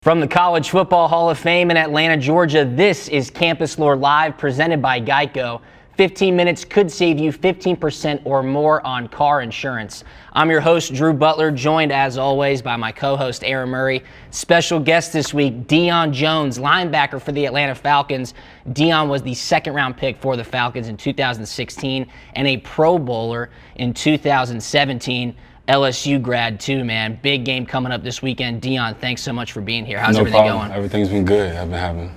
From the College Football Hall of Fame in Atlanta, Georgia, this is CampusLore Live, presented by Geico. 15 minutes could save you 15% or more on car insurance. I'm your host, Drew Butler, joined as always by my co-host, Aaron Murray. Special guest this week, Deion Jones, linebacker for the Atlanta Falcons. Deion was the second-round pick for the Falcons in 2016 and a Pro Bowler in 2017. LSU grad too, man. Big game coming up this weekend. Deion, thanks so much for being here. How's everything going? Everything's been good. I've been having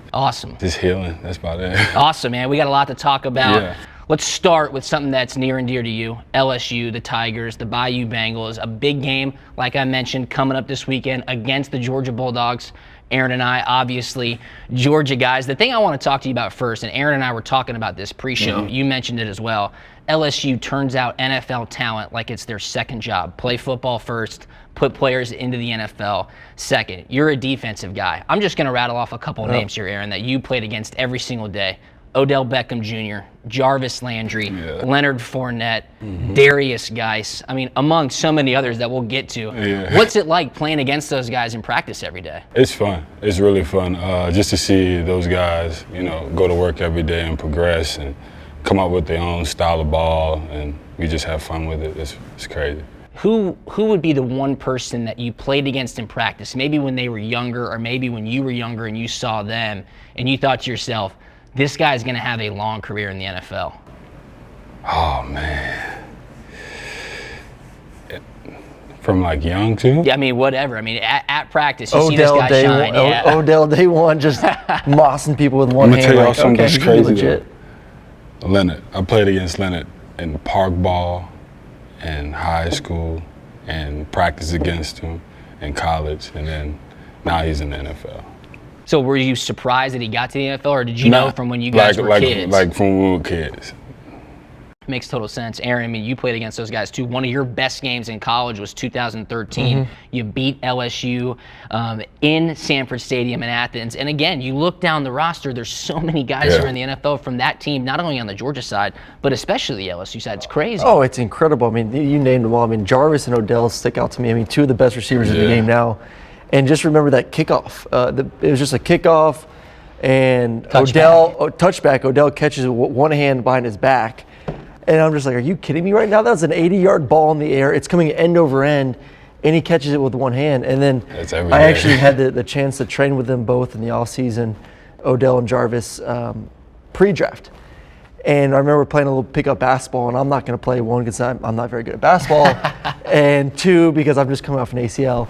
just healing. That's about it. Awesome, man. We got a lot to talk about. Yeah. Let's start with something that's near and dear to you. LSU, the Tigers, the Bayou Bengals. A big game, like I mentioned, coming up this weekend against the Georgia Bulldogs. Aaron and I, obviously, Georgia guys. The thing I want to talk to you about first, and Aaron and I were talking about this pre-show. You mentioned it as well. LSU turns out NFL talent like it's their second job. Play football first, put players into the NFL second. You're a defensive guy. I'm just going to rattle off a couple names here, Aaron, that you played against every single day. Odell Beckham Jr., Jarvis Landry, Leonard Fournette, Darius Geis. I mean, among so many others that we'll get to. What's it like playing against those guys in practice every day? It's fun. It's really fun just to see those guys, go to work every day and progress and come up with their own style of ball, and we just have fun with it. It's crazy. Who would be the one person that you played against in practice, maybe when they were younger or maybe when you were younger and you saw them and you thought to yourself, this guy's going to have a long career in the NFL? Oh, man. From like young too? Yeah, I mean, whatever. I mean, at practice, you see this guy shine. Odell day one, just mossing people with one hand. I'm going to tell y'all something that's crazy. Legit. Leonard. I played against Leonard in park ball, in high school, and practiced against him in college, and then now he's in the NFL. So were you surprised that he got to the NFL, or did you know from when you guys were kids? Like from when we were kids. Makes total sense. Aaron, I mean, you played against those guys too. One of your best games in college was 2013. You beat LSU in Sanford Stadium in Athens. And again, you look down the roster, there's so many guys who are in the NFL from that team, not only on the Georgia side, but especially the LSU side. It's crazy. Oh, it's incredible. I mean, you named them all. I mean, Jarvis and Odell stick out to me. I mean, two of the best receivers in the game now. And just remember that kickoff. It was just a kickoff, and touchback. Odell catches it with one hand behind his back. And I'm just like, are you kidding me right now? That was an 80-yard ball in the air. It's coming end over end, and he catches it with one hand. And then I actually had the chance to train with them both in the offseason, Odell and Jarvis, pre-draft. And I remember playing a little pickup basketball, and I'm not going to play one because I'm not very good at basketball, and two, because I'm just coming off an ACL.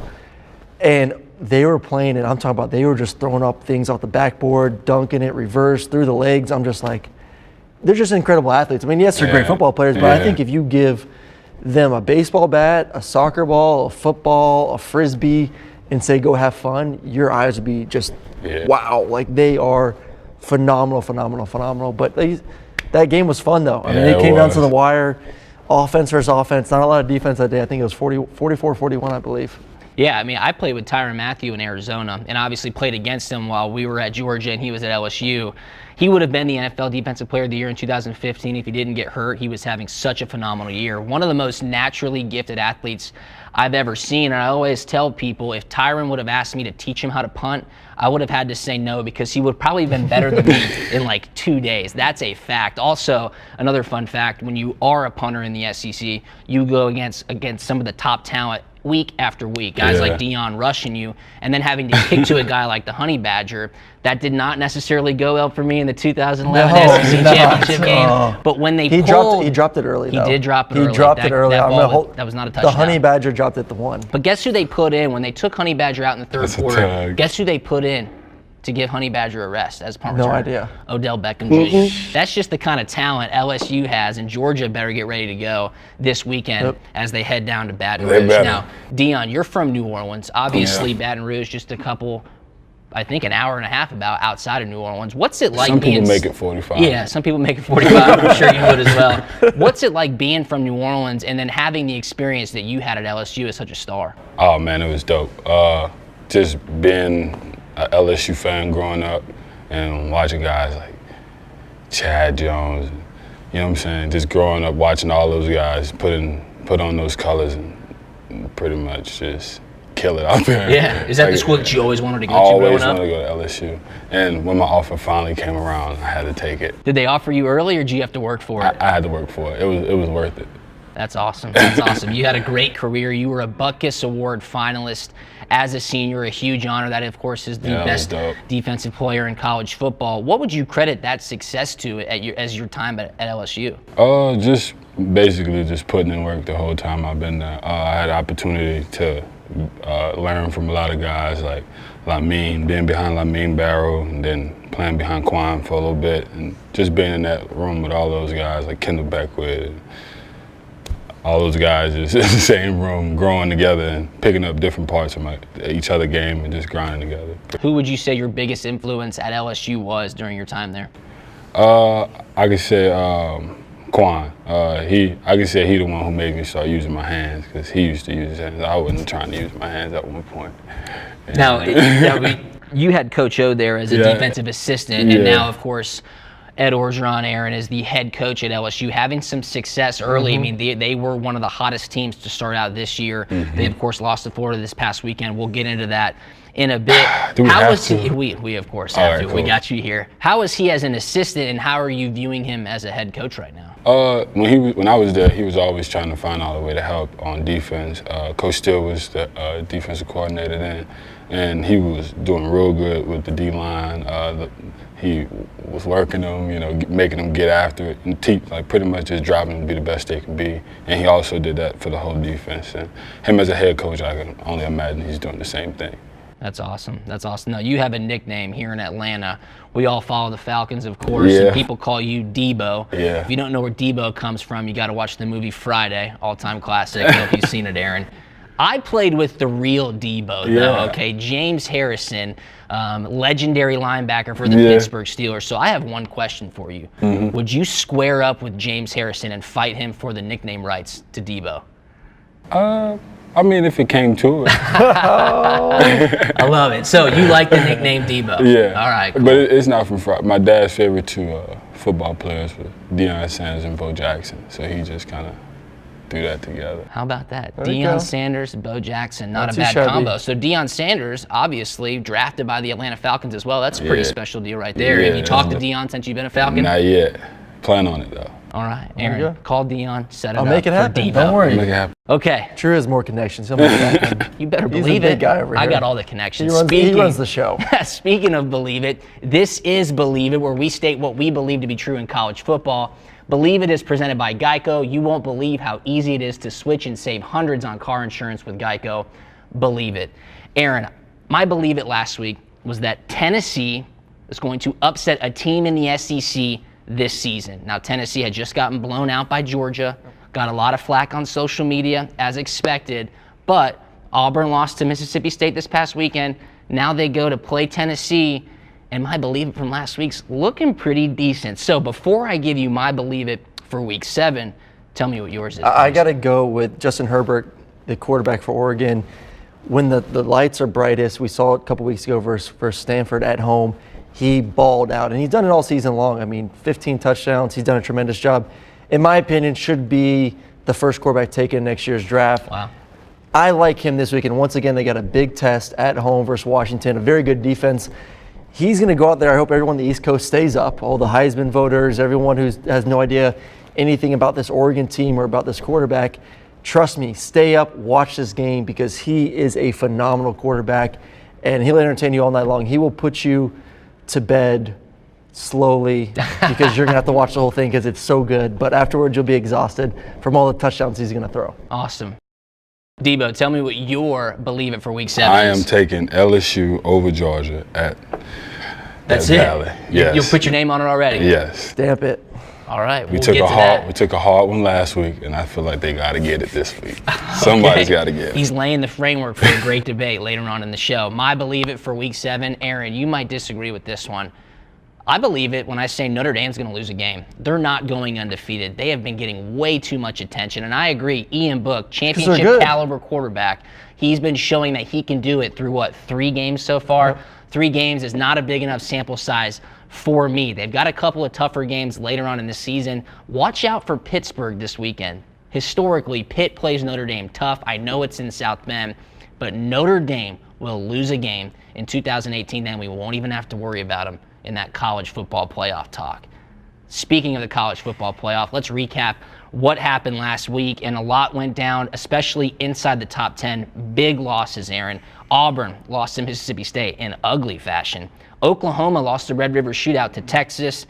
And they were playing, and I'm talking about they were just throwing up things off the backboard, dunking it, reverse, through the legs. I'm just like, they're just incredible athletes. I mean, yes, they're great football players, but I think if you give them a baseball bat, a soccer ball, a football, a frisbee, and say, go have fun, your eyes would be just, wow. Like, they are phenomenal. But that game was fun, though. I mean, it came down to the wire, offense versus offense. Not a lot of defense that day. I think it was 44-41, I believe. Yeah, I mean, I played with Tyrann Mathieu in Arizona and obviously played against him while we were at Georgia and he was at LSU. He would have been the NFL Defensive Player of the Year in 2015 if he didn't get hurt. He was having such a phenomenal year. One of the most naturally gifted athletes I've ever seen. And I always tell people, if Tyrann would have asked me to teach him how to punt, I would have had to say no because he would probably have been better than me in like 2 days. That's a fact. Also, another fun fact, when you are a punter in the SEC, you go against some of the top talent week after week, guys like Dionne rushing you, and then having to kick to a guy like the Honey Badger. That did not necessarily go well for me in the 2011 SEC championship game. But when they he dropped it early. He did drop it early. He dropped it early. That was not a touchdown. The Honey Badger dropped it the one. But guess who they put in when they took Honey Badger out in the third quarter? Guess who they put in to give Honey Badger a rest as punt return? No idea. Odell Beckham Jr. That's just the kind of talent LSU has, and Georgia better get ready to go this weekend as they head down to Baton Rouge. Now, Deion, you're from New Orleans. Obviously, Baton Rouge just a couple, I think an hour and a half about outside of New Orleans. What's it like Some people make it 45. Yeah, some people make it 45. I'm sure you would as well. What's it like being from New Orleans and then having the experience that you had at LSU as such a star? Oh, man, it was dope. Just being an LSU fan growing up and watching guys like Chad Jones, you know what I'm saying? Just growing up watching all those guys put on those colors and pretty much just kill it out there. Yeah. Is that the Like, school that you always wanted to go I to always growing up? wanted to go to LSU. And when my offer finally came around, I had to take it. Did they offer you early, or did you have to work for it? I had to work for it. It was worth it. That's awesome. That's awesome. You had a great career. You were a Butkus Award finalist as a senior, a huge honor. That, of course, is the Yeah, that was best dope. defensive player in college football. What would you credit that success to as your time at LSU? Just basically just putting in work the whole time I've been there. I had the opportunity to learn from a lot of guys like Lamine, being behind Lamine Barrow, and then playing behind Quan for a little bit, and just being in that room with all those guys like Kendall Beckwith. All those guys just in the same room, growing together and picking up different parts of each other game and just grinding together. Who would you say your biggest influence at LSU was during your time there? I could say Quan. I could say he the one who made me start using my hands, because he used to use his hands. I wasn't trying to use my hands at one point. Now, you had Coach O there as a defensive assistant, and now, of course, Ed Orgeron, Aaron, is the head coach at LSU, having some success early. I mean, they were one of the hottest teams to start out this year. They, of course, lost to Florida this past weekend. We'll get into that in a bit. Do we have to? We of course have to. Cool. We got you here. How is he as an assistant, and how are you viewing him as a head coach right now? When I was there, he was always trying to find out a way to help on defense. Coach Steele was the defensive coordinator then, and he was doing real good with the D-line. He was working them, making them get after it, and pretty much just driving them to be the best they can be. And he also did that for the whole defense. And him as a head coach, I can only imagine he's doing the same thing. That's awesome. That's awesome. Now, you have a nickname here in Atlanta. We all follow the Falcons, of course, and people call you Debo. Yeah. If you don't know where Debo comes from, you got to watch the movie Friday, all-time classic. I hope you've seen it, Aaron. I played with the real Debo, though, okay? James Harrison, legendary linebacker for the Pittsburgh Steelers. So I have one question for you. Would you square up with James Harrison and fight him for the nickname rights to Debo? I mean, if it came to it. I love it. So you like the nickname Debo? Yeah. All right, cool. But it's not from Friday. My dad's favorite two football players were Deion Sanders and Bo Jackson. So he just kind of threw that together. How about that? There you Deion go. Sanders, Bo Jackson, not a too bad shabby. combo. So Deion Sanders, obviously drafted by the Atlanta Falcons as well. That's a pretty Yeah. special deal right there. Have you Yeah. talked to Deion since you've been a Falcon? Not yet. Plan on it, though. All right, you Aaron, go. call Deion, set it I'll up make it for happen. Debo. Don't worry. Make it happen. Okay, Drew has more connections. He'll make it happen. you better He's a believe big it. guy over I here. got all the He connections. runs the show. Speaking of Believe It, this is Believe It, where we state what we believe to be true in college football. Believe It is presented by Geico. You won't believe how easy it is to switch and save hundreds on car insurance with Geico. Believe it. Aaron, my Believe It last week was that Tennessee is going to upset a team in the SEC this season. Now, Tennessee had just gotten blown out by Georgia, got a lot of flack on social media, as expected, but Auburn lost to Mississippi State this past weekend. Now they go to play Tennessee, and my Believe It from last week's looking pretty decent. So before I give you my Believe It for Week 7, tell me what yours is. I got to go with Justin Herbert, the quarterback for Oregon. When the lights are brightest, we saw it a couple weeks ago versus Stanford at home, he balled out. And he's done it all season long. I mean, 15 touchdowns. He's done a tremendous job. In my opinion, should be the first quarterback taken in next year's draft. Wow. I like him this week. And once again, they got a big test at home versus Washington, a very good defense. He's going to go out there. I hope everyone on the East Coast stays up, all the Heisman voters, everyone who has no idea anything about this Oregon team or about this quarterback. Trust me, stay up, watch this game, because he is a phenomenal quarterback, and he'll entertain you all night long. He will put you to bed slowly because you're going to have to watch the whole thing because it's so good. But afterwards, you'll be exhausted from all the touchdowns he's going to throw. Awesome. Debo, tell me what your Believe It for Week 7 I is. am taking LSU over Georgia at That's at it. Valley. Yes. You'll put your name on it already? Yes. Stamp it. All right, We we'll took get a to hard that. we took a hard one last week, and I feel like they got to get it this week. Somebody's got to get it. He's laying the framework for a great debate later on in the show. My Believe It for Week 7, Aaron, you might disagree with this one. I believe it when I say Notre Dame's going to lose a game. They're not going undefeated. They have been getting way too much attention, and I agree. Ian Book, championship good. caliber quarterback, he's been showing that he can do it through, 3 games so far? Yep. 3 games is not a big enough sample size for me. They've got a couple of tougher games later on in the season. Watch out for Pittsburgh this weekend. Historically, Pitt plays Notre Dame tough. I know it's in South Bend. but Notre Dame will lose a game in 2018, then we won't even have to worry about them in that college football playoff talk. Speaking of the college football playoff, let's recap what happened last week, and a lot went down, especially inside the top 10. Big losses, Aaron. Auburn lost to Mississippi State in ugly fashion. Oklahoma lost the Red River Shootout to Texas.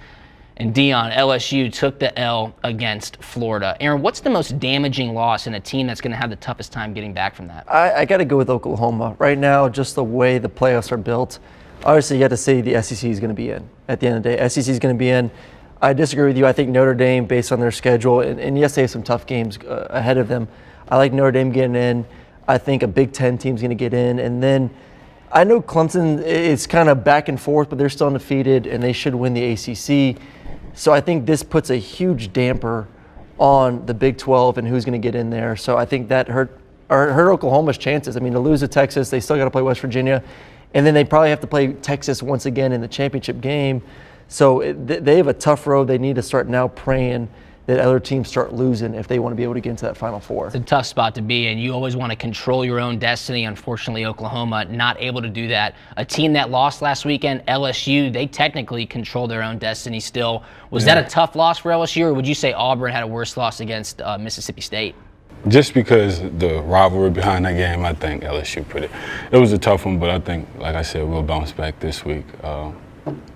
And Dionne, LSU took the L against Florida. Aaron, what's the most damaging loss in a team that's going to have the toughest time getting back from that? I got to go with Oklahoma. Right now, just the way the playoffs are built, obviously you got to say the SEC is going to be in. At the end of the day, SEC is going to be in. I disagree with you. I think Notre Dame, based on their schedule, and yes, they have some tough games ahead of them. I like Notre Dame getting in. I think a Big Ten team's going to get in. And then I know Clemson is kind of back and forth, but they're still undefeated, and they should win the ACC. So I think this puts a huge damper on the Big 12 and who's going to get in there. So I think that hurt Oklahoma's chances. I mean, to lose to Texas, they still got to play West Virginia, and then they probably have to play Texas once again in the championship game. So they have a tough road. They need to start now praying that other teams start losing if they want to be able to get into that Final Four. It's a tough spot to be in. You always want to control your own destiny. Unfortunately, Oklahoma not able to do that. A team that lost last weekend, LSU, they technically control their own destiny still. Was that a tough loss for LSU, or would you say Auburn had a worse loss against Mississippi State? Just because the rivalry behind that game, I think LSU it was a tough one, but I think, like I said, we'll bounce back this week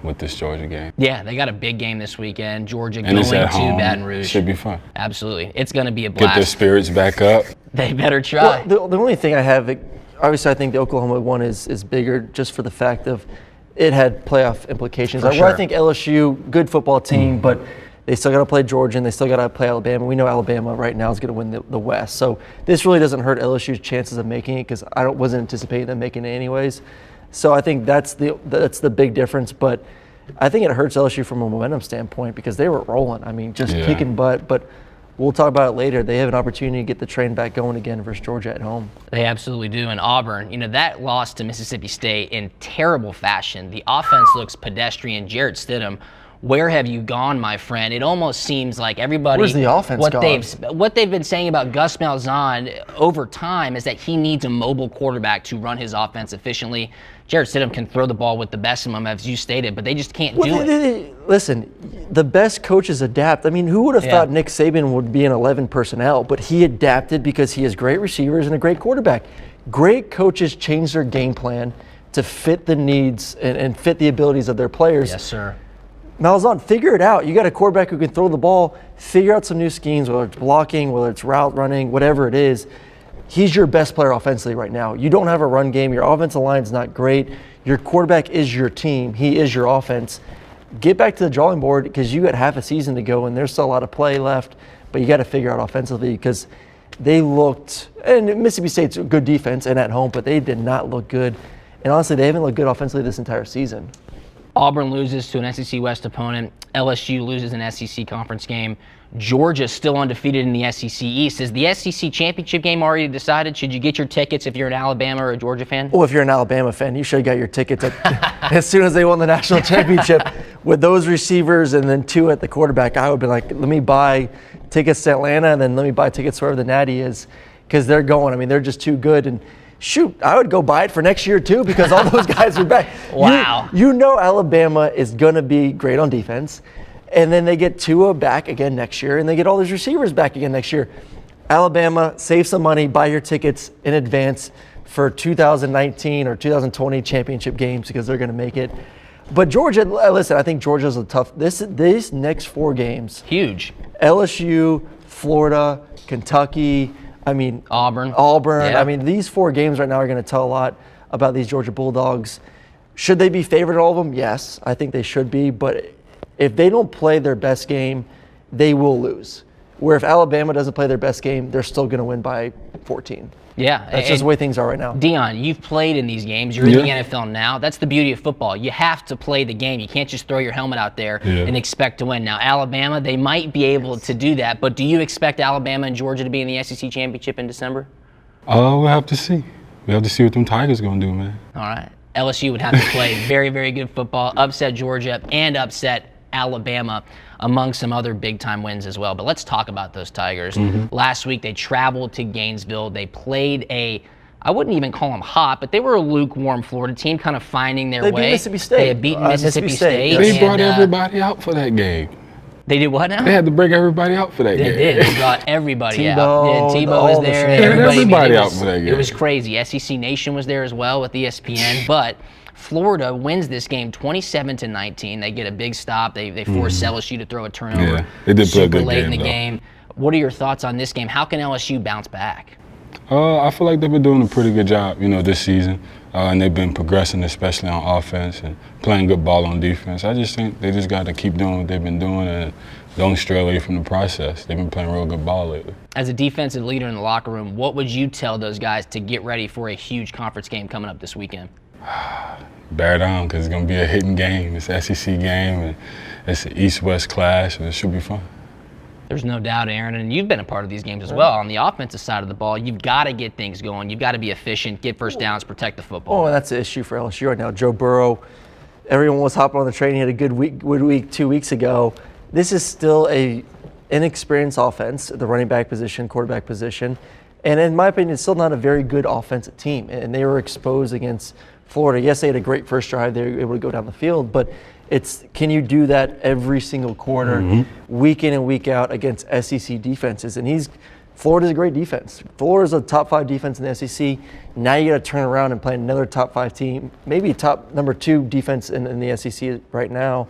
with this Georgia game. Yeah, they got a big game this weekend. Georgia and going it's at to home. Baton Rouge. Should be fun. Absolutely. It's going to be a blast. Get their spirits back up. They better try. Well, the only thing I have, obviously I think the Oklahoma one is bigger just for the fact of it had playoff implications. For sure. I think LSU, good football team, but they still got to play Georgia and they still got to play Alabama. We know Alabama right now is going to win the West. So this really doesn't hurt LSU's chances of making it because I wasn't anticipating them making it anyways. So I think that's the big difference. But I think it hurts LSU from a momentum standpoint because they were rolling. I mean, just kicking butt. But we'll talk about it later. They have an opportunity to get the train back going again versus Georgia at home. They absolutely do. And Auburn, that loss to Mississippi State in terrible fashion. The offense looks pedestrian. Jarrett Stidham, where have you gone, my friend? It almost seems like everybody. Where's the offense gone? What they've been saying about Gus Malzahn over time is that he needs a mobile quarterback to run his offense efficiently. Jarrett Stidham can throw the ball with the best of them, as you stated, but they just can't do it. Listen, the best coaches adapt. I mean, who would have thought Nick Saban would be an 11 personnel? But he adapted because he has great receivers and a great quarterback. Great coaches change their game plan to fit the needs and fit the abilities of their players. Yes, sir. Malzahn, figure it out. You got a quarterback who can throw the ball. Figure out some new schemes, whether it's blocking, whether it's route running, whatever it is. He's your best player offensively right now. You don't have a run game. Your offensive line's not great. Your quarterback is your team. He is your offense. Get back to the drawing board because you got half a season to go and there's still a lot of play left, but you got to figure out offensively because they looked, and Mississippi State's a good defense and at home, but they did not look good. And honestly, they haven't looked good offensively this entire season. Auburn loses to an SEC West opponent. LSU loses an SEC conference game. Georgia still undefeated in the SEC East. Is the SEC championship game already decided? Should you get your tickets if you're an Alabama or a Georgia fan? Well, if you're an Alabama fan, you should have got your tickets as soon as they won the national championship. With those receivers and then two at the quarterback, I would be like, let me buy tickets to Atlanta and then let me buy tickets wherever the Natty is because they're going. I mean, they're just too good. And shoot, I would go buy it for next year too because all those guys are back. Wow. You know Alabama is going to be great on defense. And then they get Tua back again next year, and they get all those receivers back again next year. Alabama, save some money, buy your tickets in advance for 2019 or 2020 championship games because they're going to make it. But Georgia, listen, I think Georgia's a tough. These next four games, huge. LSU, Florida, Kentucky. I mean, Auburn. Yeah. I mean, these four games right now are going to tell a lot about these Georgia Bulldogs. Should they be favored in all of them? Yes, I think they should be. But if they don't play their best game, they will lose. Where if Alabama doesn't play their best game, they're still going to win by 14. Yeah. That's just the way things are right now. Dionne, you've played in these games. You're in the NFL now. That's the beauty of football. You have to play the game. You can't just throw your helmet out there and expect to win. Now, Alabama, they might be able to do that, but do you expect Alabama and Georgia to be in the SEC championship in December? We'll have to see. We have to see what them Tigers going to do, man. All right. LSU would have to play very, very good football, upset Georgia, and upset Alabama, among some other big-time wins as well. But let's talk about those Tigers. Last week, they traveled to Gainesville. They played a I wouldn't even call them hot, but they were a lukewarm Florida team, kind of finding their They way. beat Mississippi State. They had beaten Mississippi State. They brought everybody out for that game. They did what now? They had to bring everybody out for that game. They did. They brought everybody out. Tebow, Yeah, Tebow all was the there. shenanigans. Everybody out for that game. It was crazy. SEC Nation was there as well with ESPN, but Florida wins this game 27-19. They get a big stop. They force LSU to throw a turnover. Yeah, they did play a super good late game, in the though. game. What are your thoughts on this game? How can LSU bounce back? I feel like they've been doing a pretty good job, this season, and they've been progressing, especially on offense and playing good ball on defense. I just think they just got to keep doing what they've been doing and don't stray away from the process. They've been playing real good ball lately. As a defensive leader in the locker room, what would you tell those guys to get ready for a huge conference game coming up this weekend? Bear down, because it's going to be a hitting game. It's an SEC game, and it's an East-West clash, and it should be fun. There's no doubt, Aaron, and you've been a part of these games as well. On the offensive side of the ball, you've got to get things going. You've got to be efficient, get first downs, protect the football. Oh, and that's the issue for LSU right now. Joe Burrow, everyone was hopping on the train. He had a good week 2 weeks ago. This is still a inexperienced offense, the running back position, quarterback position. And in my opinion, it's still not a very good offensive team. And they were exposed against Florida. Yes, they had a great first drive. They were able to go down the field. But can you do that every single quarter, week in and week out against SEC defenses? And Florida's a great defense. Florida's a top 5 defense in the SEC. Now you got to turn around and play another top 5 team, maybe top number 2 defense in the SEC right now.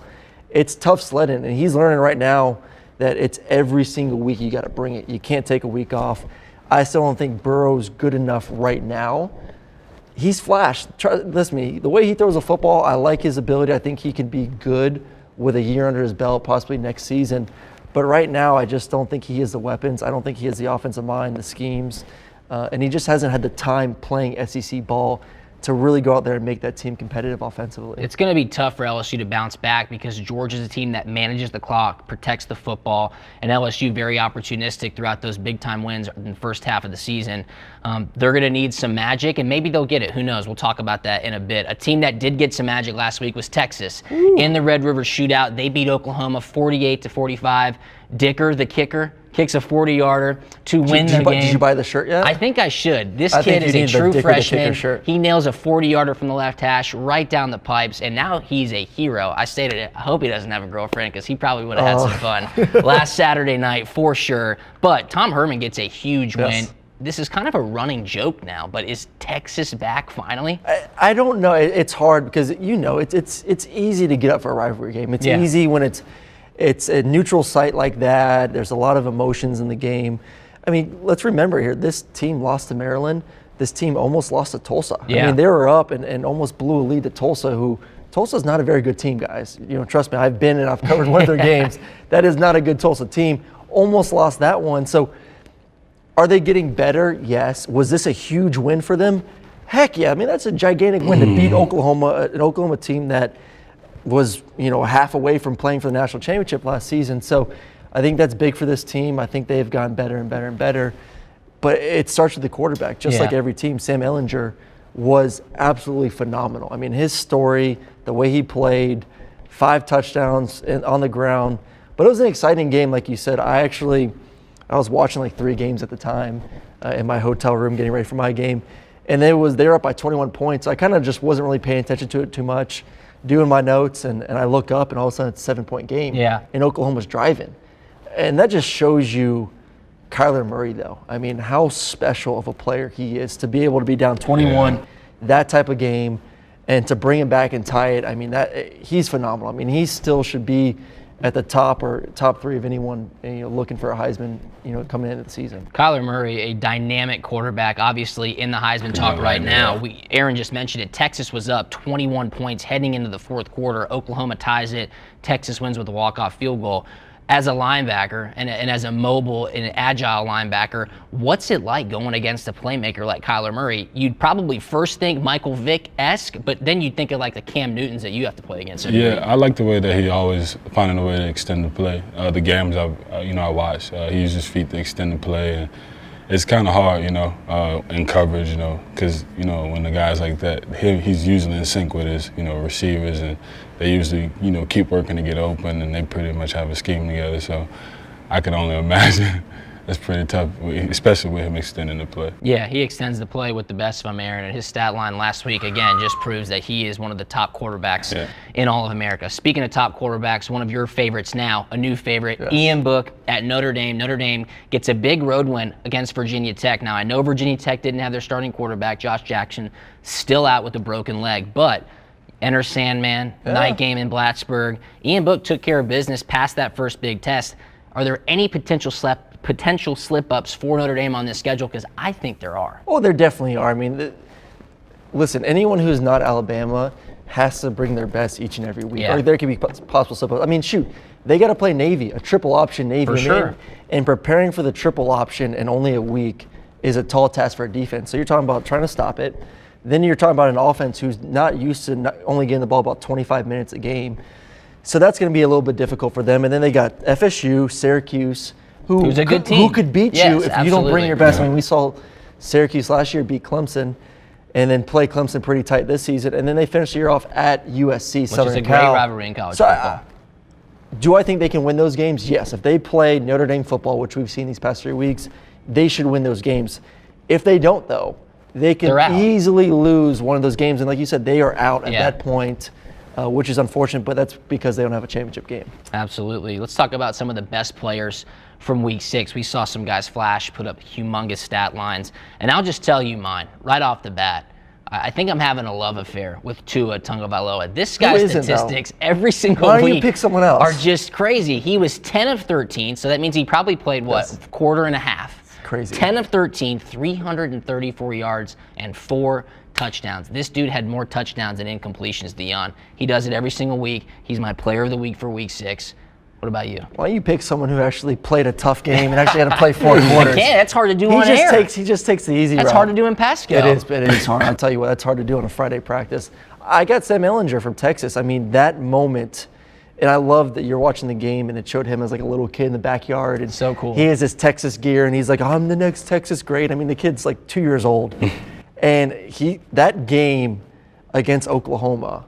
It's tough sledding, and he's learning right now that it's every single week you got to bring it. You can't take a week off. I still don't think Burrow's good enough right now. He's flashed. Listen to me, the way he throws a football, I like his ability. I think he could be good with a year under his belt, possibly next season. But right now, I just don't think he has the weapons. I don't think he has the offensive mind, the schemes, and he just hasn't had the time playing SEC ball to really go out there and make that team competitive offensively. It's going to be tough for LSU to bounce back because Georgia's a team that manages the clock, protects the football, and LSU very opportunistic throughout those big-time wins in the first half of the season. They're going to need some magic, and maybe they'll get it. Who knows? We'll talk about that in a bit. A team that did get some magic last week was Texas. In the Red River Shootout, they beat Oklahoma 48-45. Dicker, the kicker, kicks a 40-yarder to win the game. Did you buy the shirt yet? I think I should. This I kid think is you a need the true Dicker the freshman. Kicker shirt. He nails a 40-yarder from the left hash right down the pipes, and now he's a hero. I stated it. I hope he doesn't have a girlfriend because he probably would have had some fun last Saturday night for sure. But Tom Herman gets a huge win. This is kind of a running joke now, but is Texas back finally? I don't know. It's hard because it's easy to get up for a rivalry game. It's easy when it's a neutral site like that. There's a lot of emotions in the game. I mean, let's remember here, this team lost to Maryland. This team almost lost to Tulsa. Yeah. I mean, they were up and almost blew a lead to Tulsa, Tulsa's not a very good team, guys. Trust me, I've been and I've covered one of their games. That is not a good Tulsa team. Almost lost that one. So are they getting better? Yes. Was this a huge win for them? Heck yeah. I mean, that's a gigantic win to beat Oklahoma, an Oklahoma team that was, half away from playing for the national championship last season. So I think that's big for this team. I think they've gotten better and better and better. But it starts with the quarterback, just like every team. Sam Ehlinger was absolutely phenomenal. I mean, his story, the way he played, 5 touchdowns on the ground. But it was an exciting game, like you said. I was watching like 3 games at the time in my hotel room getting ready for my game. And they were up by 21 points. I kind of just wasn't really paying attention to it too much, doing my notes, and I look up and all of a sudden it's a 7-point game. Yeah. And Oklahoma's driving. And that just shows you Kyler Murray, though. I mean, how special of a player he is to be able to be down 21, that type of game, and to bring him back and tie it. I mean, he's phenomenal. I mean, he still should be at the top 3 of anyone looking for a Heisman coming into the season. Kyler Murray, a dynamic quarterback, obviously in the Heisman talk right now. Aaron just mentioned it. Texas was up 21 points heading into the fourth quarter. Oklahoma ties it. Texas wins with a walk-off field goal. As a linebacker and as a mobile and agile linebacker, what's it like going against a playmaker like Kyler Murray? You'd probably first think Michael Vick-esque, but then you'd think of like the Cam Newtons that you have to play against. Yeah, I like the way that he always finding a way to extend the play. The games I watch, he uses his feet to extend the play, and it's kind of hard, in coverage, because when the guys like that, he's usually in sync with his, receivers, and they usually, keep working to get open, and they pretty much have a scheme together. So I can only imagine It's pretty tough, especially with him extending the play. Yeah, he extends the play with the best of them, Aaron, and his stat line last week, again, just proves that he is one of the top quarterbacks in all of America. Speaking of top quarterbacks, one of your favorites now, a new favorite, Ian Book at Notre Dame. Notre Dame gets a big road win against Virginia Tech. Now, I know Virginia Tech didn't have their starting quarterback, Josh Jackson, still out with a broken leg, but enter Sandman, night game in Plattsburgh. Ian Book took care of business past that first big test. Are there any potential slip-ups for Notre Dame on this schedule? Because I think there are. Oh, there definitely are. I mean, listen, anyone who's not Alabama has to bring their best each and every week. Yeah. Or there could be possible slip-ups. I mean, shoot, they got to play Navy, a triple option Navy. For sure. And preparing for the triple option in only a week is a tall task for a defense. So you're talking about trying to stop it. Then you're talking about an offense who's not used to only getting the ball about 25 minutes a game. So that's going to be a little bit difficult for them. And then they got FSU, Syracuse, who's a good team. Who could beat you if you don't bring your best. I mean, we saw Syracuse last year beat Clemson and then play Clemson pretty tight this season. And then they finish the year off at USC, Southern Cal. Which is a great rivalry in college football. Do I think they can win those games? Yes. If they play Notre Dame football, which we've seen these past 3 weeks, they should win those games. If they don't, though, they can easily lose one of those games. And like you said, they are out at that point. Which is unfortunate, but that's because they don't have a championship game. Absolutely. Let's talk about some of the best players from Week 6. We saw some guys flash, put up humongous stat lines, and I'll just tell you mine right off the bat. I think I'm having a love affair with Tua Tagovailoa. This guy's statistics every single week you pick someone else? Are just crazy. He was 10 of 13, so that means he probably played, quarter and a half. Crazy. 10 of 13, 334 yards, and 4 touchdowns. This dude had more touchdowns than incompletions, Dionne. He does it every single week. He's my player of the week for Week 6. What about you? Why don't you pick someone who actually played a tough game and actually had to play 4 quarters? I can't. That's hard to do on air. He just takes the easy route. That's hard to do in Pascal. It is hard. I'll tell you what, that's hard to do on a Friday practice. I got Sam Ehlinger from Texas. I mean, that moment, and I love that you're watching the game and it showed him as like a little kid in the backyard. And so cool. He has his Texas gear and he's like, I'm the next Texas great. I mean, the kid's like 2 years old. And that game against Oklahoma,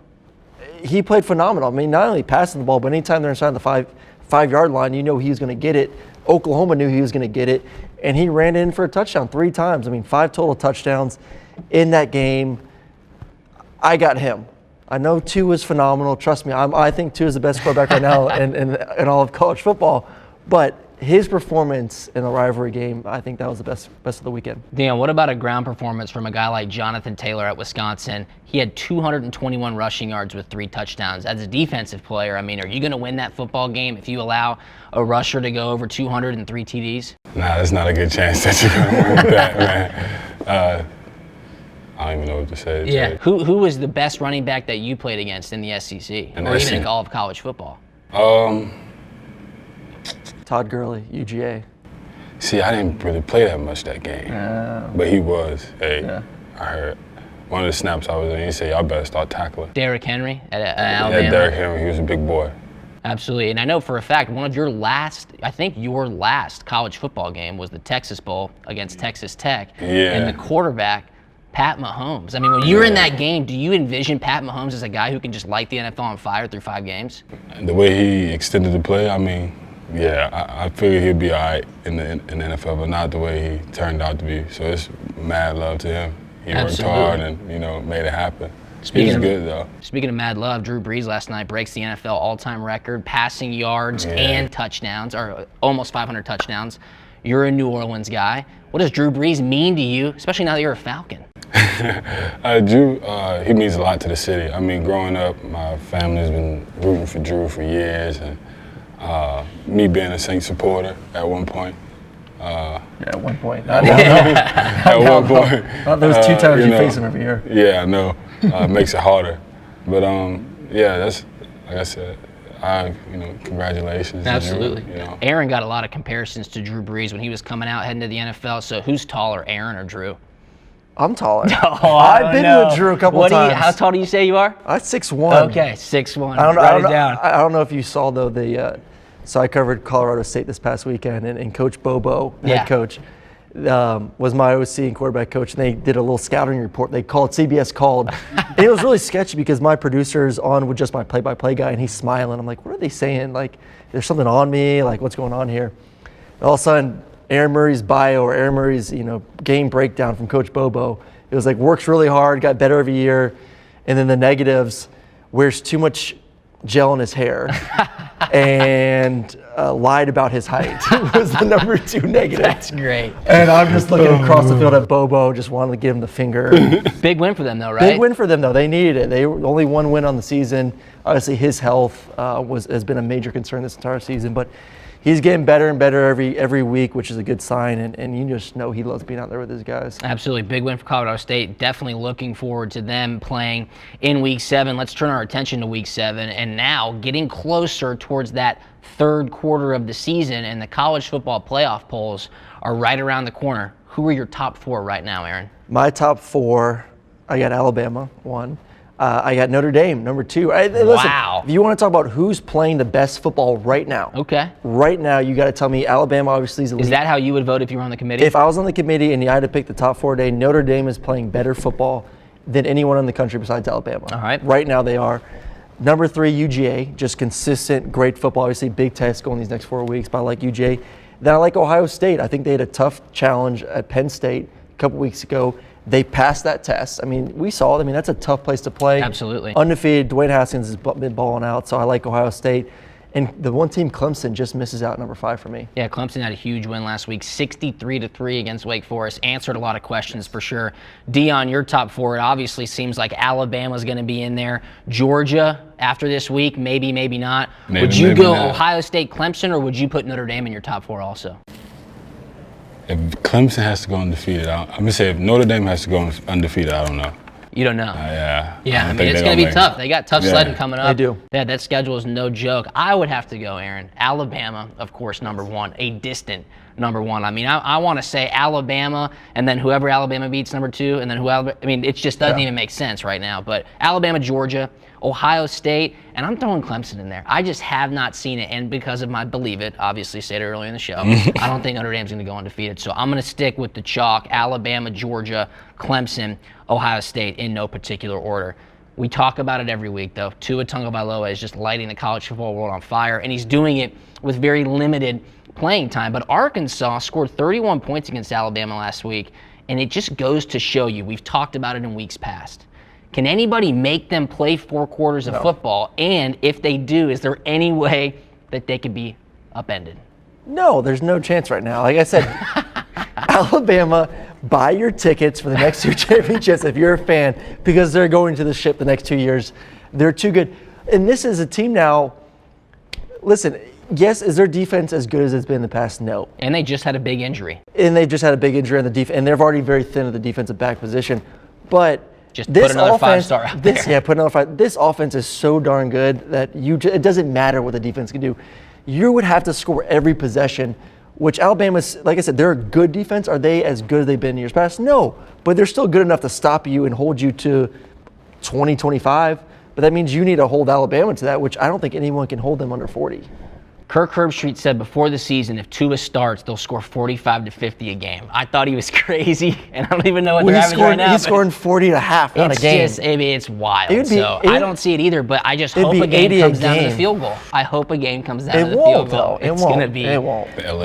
he played phenomenal. I mean, not only passing the ball, but anytime they're inside the five-yard line, you know he was going to get it. Oklahoma knew he was going to get it, and he ran in for a touchdown 3 times. I mean, 5 total touchdowns in that game. I got him. I know Tua was phenomenal. Trust me, I think Tua is the best quarterback right now in all of college football. But his performance in the rivalry game, I think that was the best of the weekend. Deion, what about a ground performance from a guy like Jonathan Taylor at Wisconsin? He had 221 rushing yards with 3 touchdowns. As a defensive player, I mean, are you going to win that football game if you allow a rusher to go over 203 TDs? Nah, there's not a good chance that you're going to win with that, man. I don't even know what to say. Yeah. Who was the best running back that you played against in the SEC or even in all of college football? Todd Gurley, UGA. See, I didn't really play that much that game, but he was. I heard one of the snaps I was in, he said, y'all better start tackling. Derrick Henry at Alabama. Yeah, Derrick Henry, he was a big boy. Absolutely, and I know for a fact one of your last college football game was the Texas Bowl against Texas Tech. Yeah. And the quarterback, Pat Mahomes. I mean, when you were in that game, do you envision Pat Mahomes as a guy who can just light the NFL on fire through 5 games? The way he extended the play, I mean, yeah, I figured he'd be all right in the NFL, but not the way he turned out to be. So it's mad love to him. He worked hard and, made it happen. He's good, though. Speaking of mad love, Drew Brees last night breaks the NFL all-time record, passing yards and touchdowns, or almost 500 touchdowns. You're a New Orleans guy. What does Drew Brees mean to you, especially now that you're a Falcon? Drew, he means a lot to the city. I mean, growing up, my family's been rooting for Drew for years, and me being a Saints supporter at one point. At one point. At one point. Not those 2 times you face him every year. Yeah, I know. It makes it harder. But, that's, like I said, congratulations. Absolutely. To Drew, Aaron got a lot of comparisons to Drew Brees when he was coming out heading to the NFL. So who's taller, Aaron or Drew? I'm taller. Oh, I've been with Drew a couple times. How tall do you say you are? I'm 6'1". Okay, 6'1". I don't know if you saw though so I covered Colorado State this past weekend, and Coach Bobo, head coach, was my OC and quarterback coach, and they did a little scouting report. CBS called, and it was really sketchy because my producer's on with just my play-by-play guy, and he's smiling. I'm like, what are they saying? Like, there's something on me? Like, what's going on here? And all of a sudden, Aaron Murray's bio or Aaron Murray's, game breakdown from Coach Bobo. It was like, works really hard, got better every year. And then the negatives, wears too much gel in his hair and lied about his height was the number 2 negative. That's great. And I'm just looking across the field at Bobo, just wanted to give him the finger. Big win for them, though, right? Big win for them, though. They needed it. They were only 1 win on the season. Obviously, his health has been a major concern this entire season, but he's getting better and better every week, which is a good sign, and you just know he loves being out there with his guys. Absolutely. Big win for Colorado State. Definitely looking forward to them playing in Week 7. Let's turn our attention to Week 7, and now getting closer towards that third quarter of the season, and the college football playoff polls are right around the corner. Who are your top 4 right now, Aaron? My top 4, I got Alabama, 1. I got Notre Dame, number 2. Listen, wow. If you want to talk about who's playing the best football right now, okay. Right now, you got to tell me Alabama obviously is elite. Is that how you would vote if you were on the committee? If I was on the committee and I had to pick the top 4 today, Notre Dame is playing better football than anyone in the country besides Alabama. All right. Right now, they are. Number 3, UGA, just consistent, great football. Obviously, big test going these next 4 weeks, but I like UGA. Then I like Ohio State. I think they had a tough challenge at Penn State a couple weeks ago. They passed that test. I mean, we saw it. I mean, that's a tough place to play. Absolutely. Undefeated. Dwayne Haskins has been balling out, so I like Ohio State. And the one team, Clemson, just misses out, number 5 for me. Yeah, Clemson had a huge win last week, 63-3 against Wake Forest. Answered a lot of questions for sure. Deion, your top 4, it obviously seems like Alabama's going to be in there. Georgia, after this week, maybe not. Would you go not. Ohio State, Clemson, or would you put Notre Dame in your top 4 also? If Clemson has to go undefeated, I'm going to say if Notre Dame has to go undefeated, I don't know. You don't know. Yeah. Yeah, I mean, think it's they're going to be make tough. it. They got tough sledding coming up. They do. Yeah, that schedule is no joke. I would have to go, Aaron. Alabama, of course, number 1, a distant number 1. I mean, I want to say Alabama, and then whoever Alabama beats, number 2, and then I mean, it just doesn't even make sense right now. But Alabama, Georgia, Ohio State, and I'm throwing Clemson in there. I just have not seen it, and because of my believe it, obviously said it earlier in the show, I don't think Notre Dame's going to go undefeated. So I'm going to stick with the chalk: Alabama, Georgia, Clemson, Ohio State, in no particular order. We talk about it every week, though. Tua Tagovailoa is just lighting the college football world on fire, and he's doing it with very limited playing time. But Arkansas scored 31 points against Alabama last week, and it just goes to show you, we've talked about it in weeks past. Can anybody make them play 4 quarters of football? And if they do, is there any way that they could be upended? No, there's no chance right now. Like I said, Alabama, buy your tickets for the next 2 championships if you're a fan, because they're going to the ship the next 2 years. They're too good. And this is a team now, listen, yes, is their defense as good as it's been in the past? No. And they just had a big injury. And they just had a big injury on the defense, and they're already very thin at the defensive back position. But just put another offense, 5-star out there. Yeah, put another 5. This offense is so darn good that it doesn't matter what the defense can do. You would have to score every possession, which Alabama's, like I said, they're a good defense. Are they as good as they've been in years past? No, but they're still good enough to stop you and hold you to 20, 25. But that means you need to hold Alabama to that, which I don't think anyone can hold them under 40. Kirk Herbstreit said before the season, if Tua starts, they'll score 45 to 50 a game. I thought he was crazy, and I don't even know what they're having right now. He's scoring 40 and a half, not a game. It's wild. I don't see it either, but I just hope a game comes down to the field goal. I hope a game comes down to the field goal. It's going to be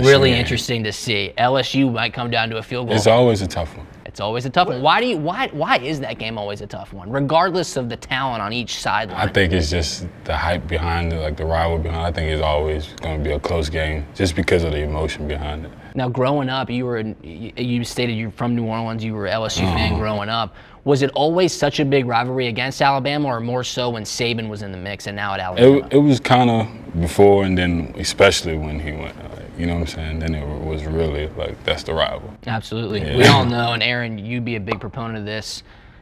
really interesting to see. LSU might come down to a field goal. It's always a tough one. It's always a tough one. Why is that game always a tough one, regardless of the talent on each sideline? I think it's just the hype behind it, like the rival behind it. I think it's always going to be a close game just because of the emotion behind it. Now, growing up, you stated you're from New Orleans. You were an LSU fan growing up. Was it always such a big rivalry against Alabama, or more so when Saban was in the mix and now at Alabama? It was kind of before, and then especially when he went. You know what I'm saying? Then it was really like, that's the rival. Absolutely. Yeah. We all know, and Aaron, you'd be a big proponent of this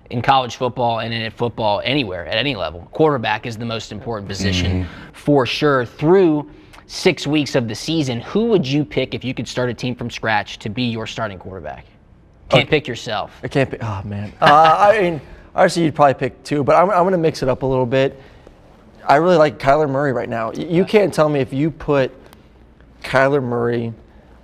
in college football and in football anywhere, at any level. Quarterback is the most important position for sure. Through 6 weeks of the season, who would you pick if you could start a team from scratch to be your starting quarterback? Can't pick yourself. I can't pick. Oh, man. I mean, obviously you'd probably pick 2, but I'm going to mix it up a little bit. I really like Kyler Murray right now. You can't tell me if you put Kyler Murray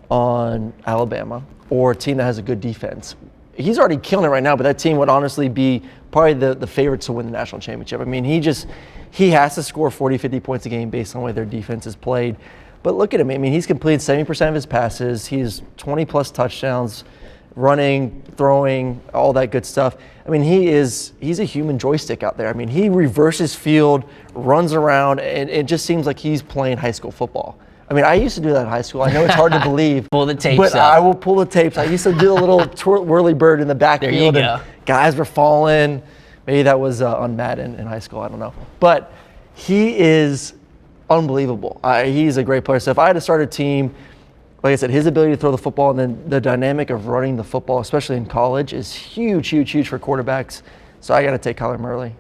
on Alabama or a team that has a good defense. He's already killing it right now, but that team would honestly be probably the favorites to win the national championship. I mean, he has to score 40, 50 points a game based on the way their defense is played. But look at him. I mean, he's completed 70% of his passes. He's 20-plus touchdowns, running, throwing, all that good stuff. I mean, he's a human joystick out there. I mean, he reverses field, runs around, and it just seems like he's playing high school football. I mean, I used to do that in high school. I know it's hard to believe. Pull the tapes but up. I will pull the tapes. I used to do a little whirly bird in the backfield. There you go. And guys were falling. Maybe that was on Madden in high school. I don't know. But he is unbelievable. He's a great player. So if I had to start a team, like I said, his ability to throw the football and then the dynamic of running the football, especially in college, is huge, huge, huge for quarterbacks. So I got to take Kyler Murray.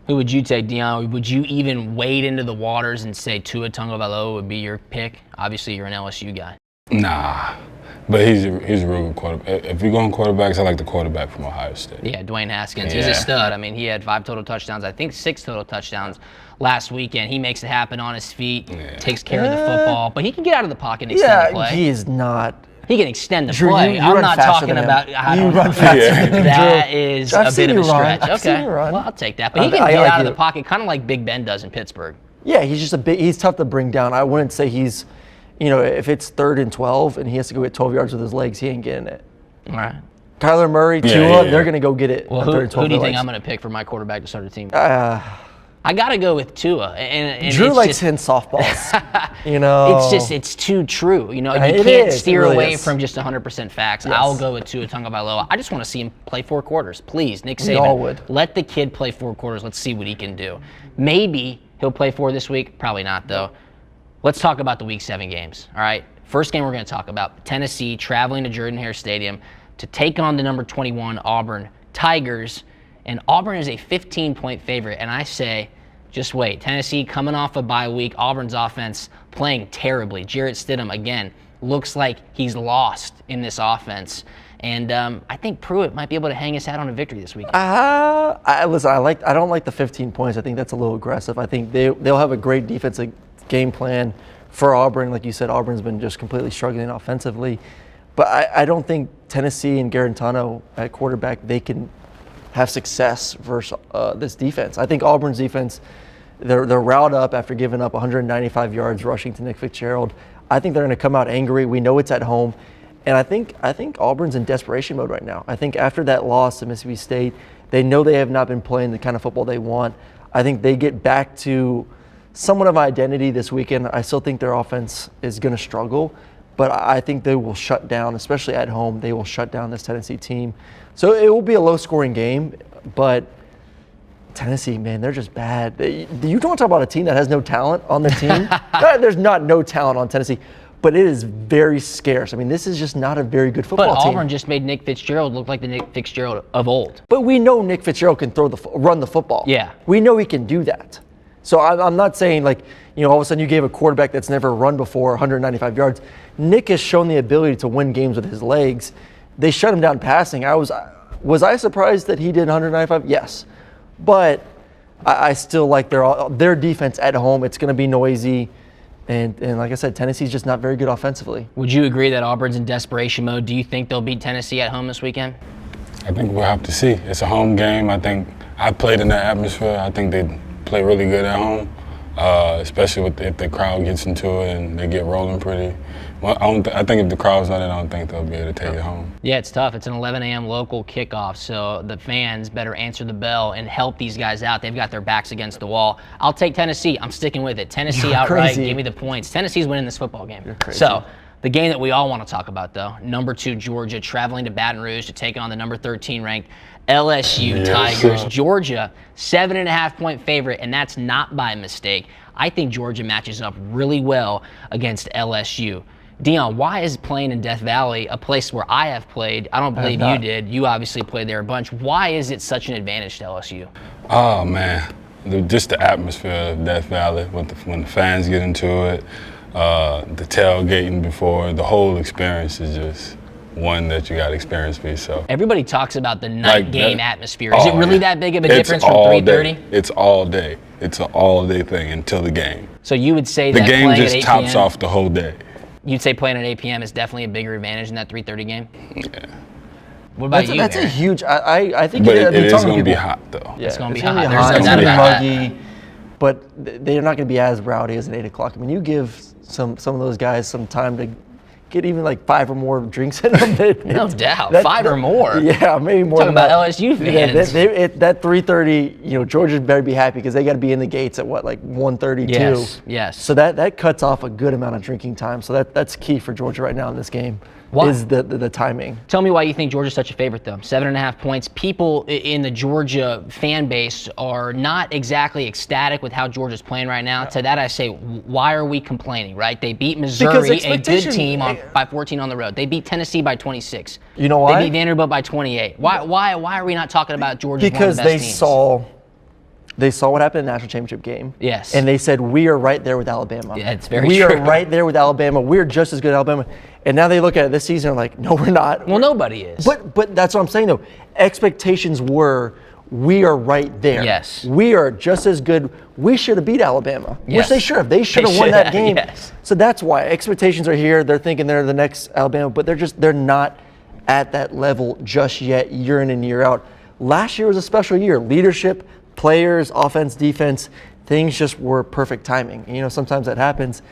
Who would you take, Dionne? Would you even wade into the waters and say Tua Tagovailoa would be your pick? Obviously, you're an LSU guy. Nah, but he's a real good quarterback. If you're going quarterbacks, I like the quarterback from Ohio State. Yeah, Dwayne Haskins. He's a stud. I mean, he had 5 total touchdowns. I think 6 total touchdowns last weekend. He makes it happen on his feet, takes care of the football, but he can get out of the pocket and extend the play. He is not. He can extend the Drew, play. you I'm run not faster talking than him. about. You run faster than him, That Drew. is I've a seen bit of a you run. stretch. I've seen Okay, you run. well, I'll take that. But he can I get like out of you. the pocket, kind of like Big Ben does in Pittsburgh. Yeah, he's just he's tough to bring down. I wouldn't say he's, if it's 3rd and 12 and he has to go get 12 yards with his legs, he ain't getting it. All right. Kyler Murray, Tua, they're going to go get it. Well, on who 3rd and 12 do you with think legs. I'm going to pick for my quarterback to start a team? I got to go with Tua. And Drew it's likes just, hitting softballs. it's too true. You It can't is. steer It really away is. from just 100% facts. Yes. I'll go with Tua Tagovailoa. I just want to see him play 4 quarters. Please, Nick We all Saban, would. let the kid play 4 quarters. Let's see what he can do. Maybe he'll play 4 this week. Probably not, though. Let's talk about the Week 7 games, all right? First game we're going to talk about, Tennessee traveling to Jordan-Hare Stadium to take on the number 21 Auburn Tigers. And Auburn is a 15-point favorite. And I say, just wait. Tennessee coming off a bye week. Auburn's offense playing terribly. Jarrett Stidham, again, looks like he's lost in this offense. And I think Pruitt might be able to hang his hat on a victory this week. I don't like the 15 points. I think that's a little aggressive. I think they'll have a great defensive game plan for Auburn. Like you said, Auburn's been just completely struggling offensively. But I don't think Tennessee and Garantano at quarterback, they can have success versus this defense. I think Auburn's defense, they're riled up after giving up 195 yards rushing to Nick Fitzgerald. I think they're going to come out angry. We know it's at home. And I think Auburn's in desperation mode right now. I think after that loss to Mississippi State, they know they have not been playing the kind of football they want. I think they get back to somewhat of identity this weekend. I still think their offense is going to struggle, but I think they will shut down, especially at home, they will shut down this Tennessee team. So it will be a low-scoring game, but Tennessee, man, they're just bad. You don't talk about a team that has no talent on their team. There's not no talent on Tennessee, but it is very scarce. I mean, this is just not a very good football team. But Auburn just made Nick Fitzgerald look like the Nick Fitzgerald of old. But we know Nick Fitzgerald can run the football. Yeah. We know he can do that. So I'm not saying all of a sudden you gave a quarterback that's never run before 195 yards. Nick has shown the ability to win games with his legs. They shut him down passing. Was I surprised that he did 195? Yes. But I still like their defense at home. It's going to be noisy. And like I said, Tennessee's just not very good offensively. Would you agree that Auburn's in desperation mode? Do you think they'll beat Tennessee at home this weekend? I think we'll have to see. It's a home game. I think I played in that atmosphere. I think they play really good at home, especially if the crowd gets into it and they get rolling pretty. Well, I think if the crowd's not in, I don't think they'll be able to take it home. Yeah, it's tough. It's an 11 a.m. local kickoff, so the fans better answer the bell and help these guys out. They've got their backs against the wall. I'll take Tennessee. I'm sticking with it. Tennessee You're outright. crazy. Give me the points. Tennessee's winning this football game. You're crazy. So the game that we all want to talk about, though, number 2 Georgia traveling to Baton Rouge to take on the number 13 ranked LSU Tigers. Georgia, 7.5-point favorite, and that's not by mistake. I think Georgia matches up really well against LSU. Dionne, why is playing in Death Valley, a place where I have played, I don't believe you did, you obviously played there a bunch, why is it such an advantage to LSU? Oh, man. Just the atmosphere of Death Valley, when the fans get into it, the tailgating before, the whole experience is just one that you got to experience for yourself. Everybody talks about the night game atmosphere. Is Oh, it really yeah. that big of a It's difference from all 3:30? day. It's all day. It's an all-day thing until the game. So you would say The that game playing just at 8 tops p.m. off the whole day. You'd say playing at 8 p.m. is definitely a bigger advantage than that 3:30 game? Yeah. What about you, That's a Aaron? huge. I think But it'd it be is tough on going to be people. hot, though. Yeah, It's gonna be gonna hot. be There's hot. no It's doubt gonna be about that. muggy, but they're not going to be as rowdy as an 8 o'clock. I mean, you give some of those guys some time to get even like 5 or more drinks in them. No doubt, 5 or more. Yeah, maybe more. Talking about LSU fans. That 3:30, Georgia better be happy because they got to be in the gates at what, like 1:32. Yes. So that cuts off a good amount of drinking time. So that's key for Georgia right now in this game. Why? Is the timing. Tell me why you think Georgia's such a favorite, though. 7.5 points. People in the Georgia fan base are not exactly ecstatic with how Georgia's playing right now. To that I say, why are we complaining, right? They beat Missouri, a good team, by 14 on the road. They beat Tennessee by 26. You know why? They beat Vanderbilt by 28. Why are we not talking about Georgia? Because one of the best teams? They saw what happened in the national championship game. Yes. And they said, we are right there with Alabama. Yeah, it's very true. We true. are right there with Alabama. We're just as good as Alabama. And now they look at it this season and are like, no, we're not. Well, nobody is. But that's what I'm saying, though. Expectations were, we are right there. Yes. We are just as good. We should have beat Alabama, Yes. which they should have. They should have won that game. Yes. So that's why expectations are here. They're thinking they're the next Alabama, but they're not at that level just yet, year in and year out. Last year was a special year. Leadership, players, offense, defense, things just were perfect timing. Sometimes that happens.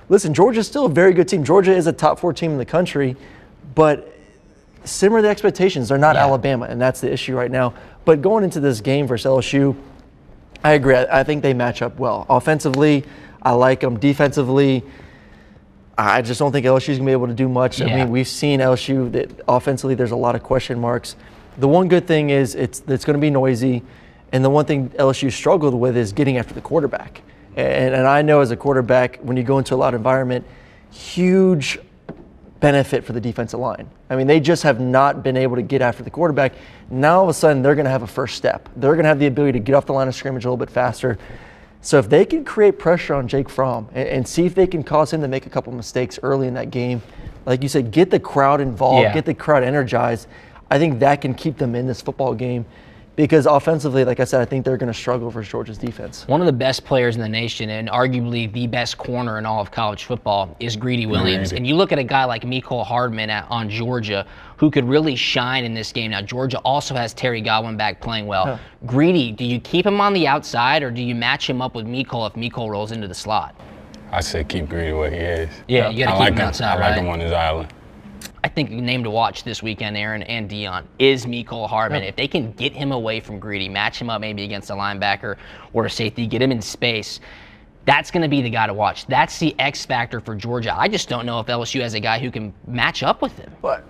Listen, Georgia's still a very good team. Georgia is a top 4 team in the country, but simmer the expectations. They're not Alabama, and that's the issue right now. But going into this game versus LSU, I agree. I think they match up well. Offensively, I like them. Defensively, I just don't think LSU's going to be able to do much. Yeah. I mean, we've seen LSU that offensively there's a lot of question marks. The one good thing is it's going to be noisy, and the one thing LSU struggled with is getting after the quarterback. And I know as a quarterback, when you go into a loud environment, huge benefit for the defensive line. I mean, they just have not been able to get after the quarterback. Now all of a sudden they're going to have a first step. They're going to have the ability to get off the line of scrimmage a little bit faster. So if they can create pressure on Jake Fromm and see if they can cause him to make a couple mistakes early in that game, like you said, get the crowd involved, get the crowd energized, I think that can keep them in this football game. Because offensively, like I said, I think they're going to struggle versus Georgia's defense. One of the best players in the nation and arguably the best corner in all of college football is Greedy Williams. And you look at a guy like Mecole Hardman on Georgia who could really shine in this game. Now, Georgia also has Terry Godwin back playing well. Yeah. Greedy, do you keep him on the outside or do you match him up with Mecole if Mecole rolls into the slot? I say keep Greedy where he is. Yeah, you got to keep him outside, I like him on his island. I think the name to watch this weekend, Aaron and Dionne, is Mecole Hardman. If they can get him away from Greedy, match him up maybe against a linebacker or a safety, get him in space, that's going to be the guy to watch. That's the X factor for Georgia. I just don't know if LSU has a guy who can match up with him. But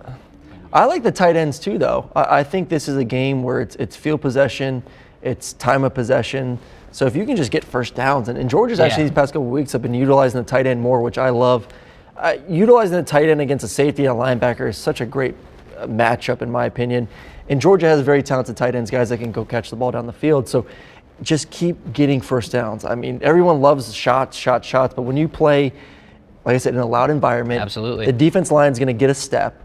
I like the tight ends too, though. I think this is a game where it's field possession, it's time of possession. So if you can just get first downs, and Georgia's actually these past couple of weeks have been utilizing the tight end more, which I love. Utilizing the tight end against a safety and a linebacker is such a great matchup, in my opinion. And Georgia has very talented tight ends, guys that can go catch the ball down the field. So just keep getting first downs. I mean, everyone loves shots, but when you play, like I said, in a loud environment, absolutely, the defense line is going to get a step.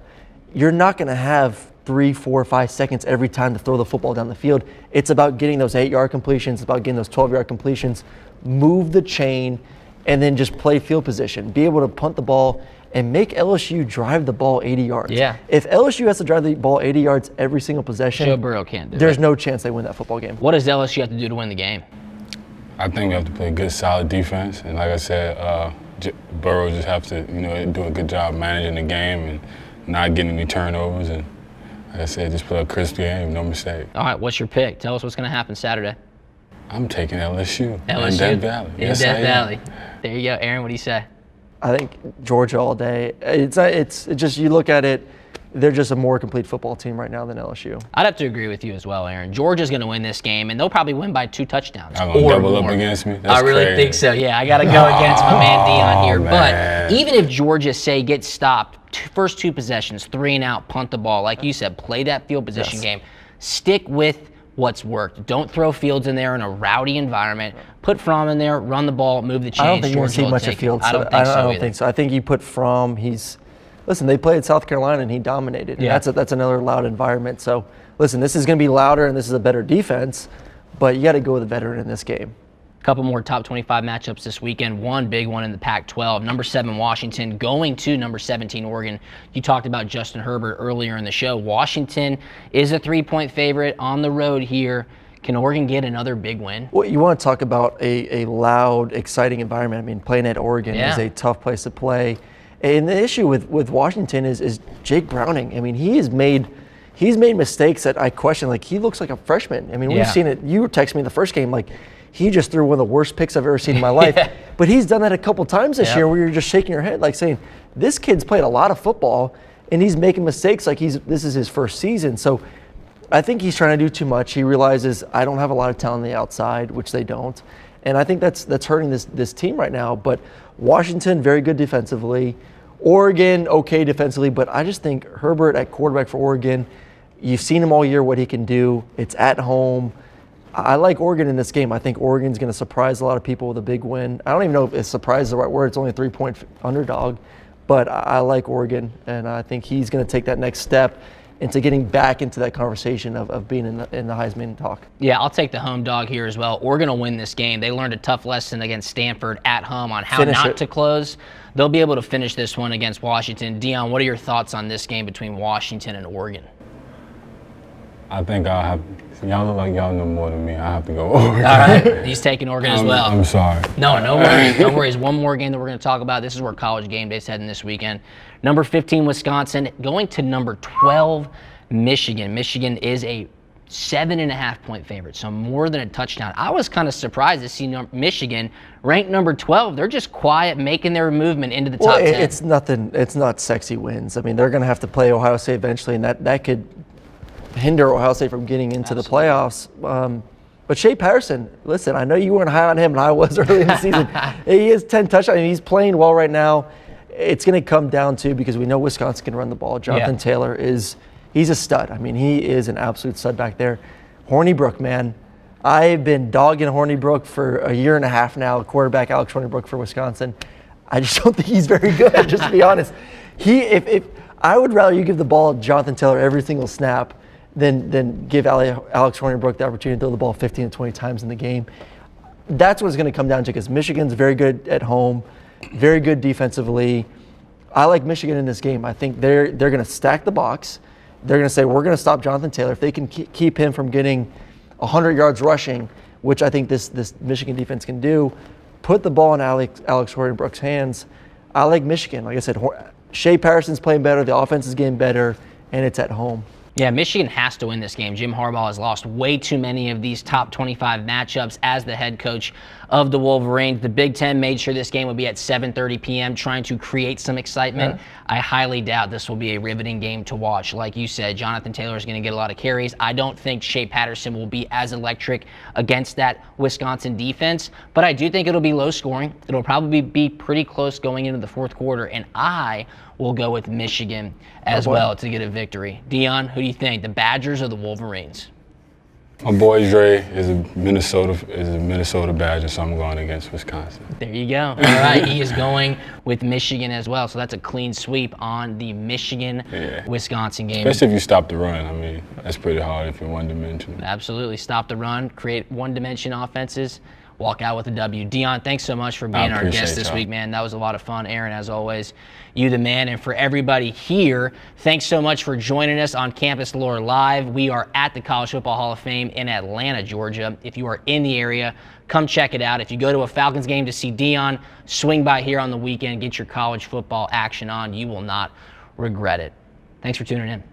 You're not going to have 3, 4, 5 seconds every time to throw the football down the field. It's about getting those 8-yard completions. It's about getting those 12-yard completions. Move the chain. And then just play field position. Be able to punt the ball and make LSU drive the ball 80 yards. Yeah. If LSU has to drive the ball 80 yards every single possession, Joe Burrow can't do there's it. no chance they win that football game. What does LSU have to do to win the game? I think we have to play good, solid defense. And like I said, Burrow just have to, do a good job managing the game and not getting any turnovers. And like I said, just play a crisp game, no mistake. All right, what's your pick? Tell us what's going to happen Saturday. I'm taking LSU. LSU. In Death Valley. In Death Valley. There you go. Aaron, what do you say? I think Georgia all day. It's just, you look at it, they're just a more complete football team right now than LSU. I'd have to agree with you as well, Aaron. Georgia's going to win this game, and they'll probably win by 2 touchdowns. I'm going to double up against me? That's I really crazy. think so. Yeah, I got to go against my man Deion here. Man. But even if Georgia, say, gets stopped, first 2 possessions, 3 and out, punt the ball, like you said, play that field position game. Stick with what's worked. Don't throw Fields in there in a rowdy environment. Put Fromm in there, run the ball, move the chains. I don't think you're going to see much of Fields. I don't think so. I think you put Fromm, listen, they played South Carolina and he dominated. And that's another loud environment. So, listen, this is going to be louder and this is a better defense, but you got to go with a veteran in this game. A couple more top 25 matchups this weekend. One big one in the Pac-12. Number 7 Washington going to number 17 Oregon. You talked about Justin Herbert earlier in the show. Washington is a 3-point favorite on the road here. Can Oregon get another big win? Well, you want to talk about a loud, exciting environment. I mean, playing at Oregon is a tough place to play. And the issue with Washington is Jake Browning. I mean, he's made mistakes that I question. Like, he looks like a freshman. I mean, we've seen it. You were texting me the first game, like, he just threw one of the worst picks I've ever seen in my life. But he's done that a couple times this year where you're just shaking your head, like saying, this kid's played a lot of football and he's making mistakes like this is his first season. So I think he's trying to do too much. He realizes I don't have a lot of talent on the outside, which they don't. And I think that's hurting this team right now. But Washington, very good defensively. Oregon, okay defensively. But I just think Herbert at quarterback for Oregon, you've seen him all year, what he can do. It's at home. I like Oregon in this game. I think Oregon's going to surprise a lot of people with a big win. I don't even know if surprise is the right word. It's only a 3-point underdog. But I like Oregon, and I think he's going to take that next step into getting back into that conversation of being in the Heisman talk. Yeah, I'll take the home dog here as well. Oregon will win this game. They learned a tough lesson against Stanford at home on how not to close. They'll be able to finish this one against Washington. Dionne, what are your thoughts on this game between Washington and Oregon? I think y'all look like y'all know more than me. I have to go Oregon. All right, he's taking Oregon as well. I'm sorry. No worries. No worries. One more game that we're going to talk about. This is where College Game Day's heading this weekend. Number 15, Wisconsin, going to number 12, Michigan. Michigan is a 7.5-point favorite, so more than a touchdown. I was kind of surprised to see Michigan ranked number 12. They're just quiet, making their movement into the top 10. It's nothing. It's not sexy wins. I mean, they're going to have to play Ohio State eventually, and that could hinder Ohio State from getting into the playoffs. But Shea Patterson, listen, I know you weren't high on him, and I was early in the season. He has 10 touchdowns. I mean, he's playing well right now. It's going to come down to, because we know Wisconsin can run the ball. Jonathan Taylor he's a stud. I mean, he is an absolute stud back there. Hornibrook, man. I've been dogging Hornibrook for a year and a half now, quarterback Alex Hornibrook for Wisconsin. I just don't think he's very good, just to be honest. If I would rather you give the ball to Jonathan Taylor every single snap than give Alex Hornibrook the opportunity to throw the ball 15 to 20 times in the game. That's what it's going to come down to, because Michigan's very good at home, very good defensively. I like Michigan in this game. I think they're going to stack the box. They're going to say, we're going to stop Jonathan Taylor. If they can keep him from getting 100 yards rushing, which I think this Michigan defense can do, put the ball in Alex Hornibrook's hands. I like Michigan. Like I said, Shea Patterson's playing better. The offense is getting better, and it's at home. Yeah, Michigan has to win this game. Jim Harbaugh has lost way too many of these top 25 matchups as the head coach of the Wolverines. The Big Ten made sure this game would be at 7:30 p.m., trying to create some excitement. Yeah. I highly doubt this will be a riveting game to watch. Like you said, Jonathan Taylor is going to get a lot of carries. I don't think Shea Patterson will be as electric against that Wisconsin defense, but I do think it'll be low scoring. It'll probably be pretty close going into the fourth quarter, and I will go with Michigan as well to get a victory. Dionne, who do you think, the Badgers or the Wolverines? My boy Dre is a Minnesota Badger, so I'm going against Wisconsin. There you go. All right, he is going with Michigan as well, so that's a clean sweep on the Michigan-Wisconsin game. Especially if you stop the run. I mean, that's pretty hard if you're one-dimensional. Absolutely. Stop the run, create one-dimension offenses, walk out with a W. Dionne, thanks so much for being our guest this week, man. That was a lot of fun. Aaron, as always, you the man. And for everybody here, thanks so much for joining us on Campus Lore Live. We are at the College Football Hall of Fame in Atlanta, Georgia. If you are in the area, come check it out. If you go to a Falcons game to see Dionne, swing by here on the weekend, get your college football action on. You will not regret it. Thanks for tuning in.